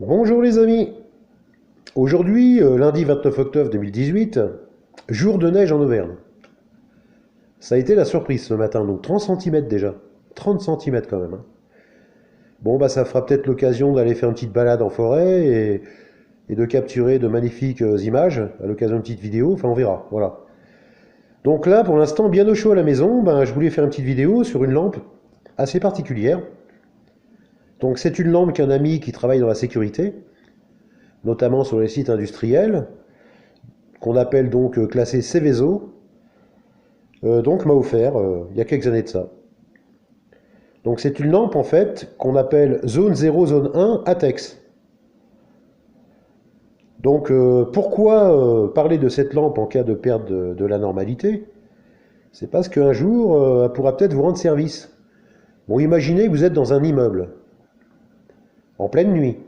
Bonjour les amis. Aujourd'hui, lundi 29 octobre 2018, jour de neige en Auvergne. Ça a été la surprise ce matin, donc 30 centimètres déjà. 30 centimètres quand même, hein. Bon, bah ça fera peut-être l'occasion d'aller faire une petite balade en forêt et de capturer de magnifiques images à l'occasion d'une petite vidéo. Enfin, on verra, voilà. Donc là, pour l'instant, bien au chaud à la maison, ben, je voulais faire une petite vidéo sur une lampe assez particulière. Donc c'est une lampe qu'un ami qui travaille dans la sécurité, notamment sur les sites industriels, qu'on appelle donc classé Céveso, donc m'a offert il y a quelques années de ça. Donc c'est une lampe en fait qu'on appelle zone 0, zone 1, ATEX. Donc pourquoi parler de cette lampe en cas de perte de la normalité? C'est parce qu'un jour, elle pourra peut-être vous rendre service. Bon, imaginez que vous êtes dans un immeuble, en pleine nuit,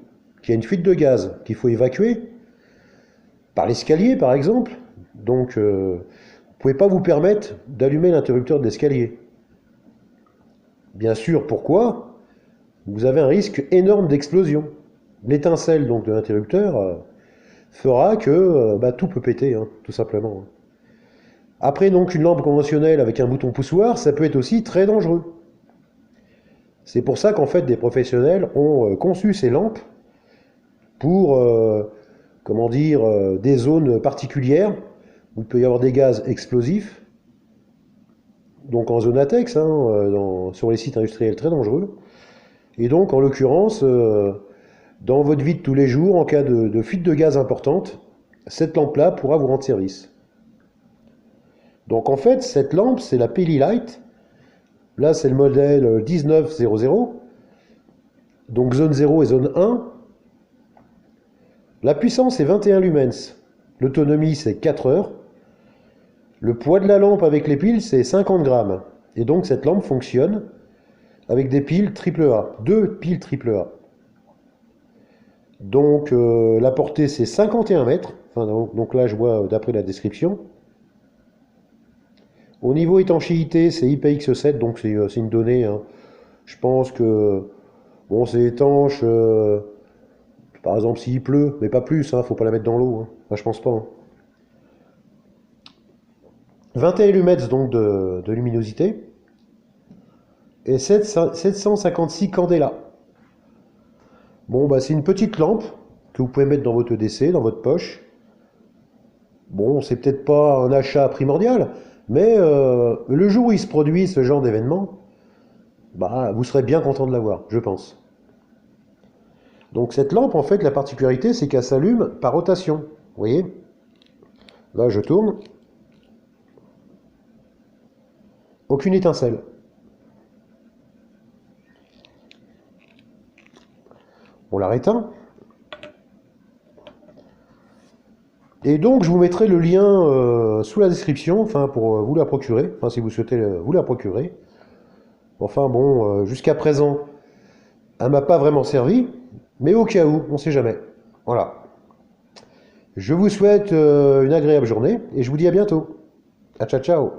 qu'il y a une fuite de gaz qu'il faut évacuer, par l'escalier par exemple. Donc vous ne pouvez pas vous permettre d'allumer l'interrupteur de l'escalier. Bien sûr, pourquoi? Vous avez un risque énorme d'explosion. L'étincelle donc de l'interrupteur fera que bah, tout peut péter, hein, tout simplement. Après donc une lampe conventionnelle avec un bouton poussoir, ça peut être aussi très dangereux. C'est pour ça qu'en fait des professionnels ont conçu ces lampes pour, comment dire, des zones particulières où il peut y avoir des gaz explosifs, donc en zone ATEX, hein, sur les sites industriels très dangereux. Et donc en l'occurrence, dans votre vie de tous les jours, en cas de fuite de gaz importante, cette lampe-là pourra vous rendre service. Donc en fait, cette lampe, c'est la Peli Light. Là, c'est le modèle 1900. Donc zone 0 et zone 1. La puissance est 21 lumens. L'autonomie, c'est 4 heures. Le poids de la lampe avec les piles, c'est 50 grammes. Et donc cette lampe fonctionne avec des piles AAA. Deux piles AAA. Donc la portée, c'est 51 mètres. Enfin, donc là, je vois d'après la description. Au niveau étanchéité, c'est IPX7, donc c'est une donnée, hein. Je pense que bon, c'est étanche, par exemple s'il pleut, mais pas plus, hein, faut pas la mettre dans l'eau, hein. Enfin, je pense pas, hein. 21 lumens donc de luminosité et 756 candela. Bon, bah c'est une petite lampe que vous pouvez mettre dans votre EDC, dans votre poche. Bon, c'est peut-être pas un achat primordial, mais le jour où il se produit ce genre d'événement, bah, vous serez bien content de l'avoir, je pense. Donc cette lampe, en fait, la particularité, c'est qu'elle s'allume par rotation. Vous voyez? Là, je tourne. Aucune étincelle. On la réteint. Et donc, je vous mettrai le lien sous la description, enfin, pour vous la procurer, enfin, si vous souhaitez vous la procurer. Enfin, bon, jusqu'à présent, elle m'a pas vraiment servi, mais au cas où, on sait jamais. Voilà. Je vous souhaite une agréable journée et je vous dis à bientôt. À ciao ciao.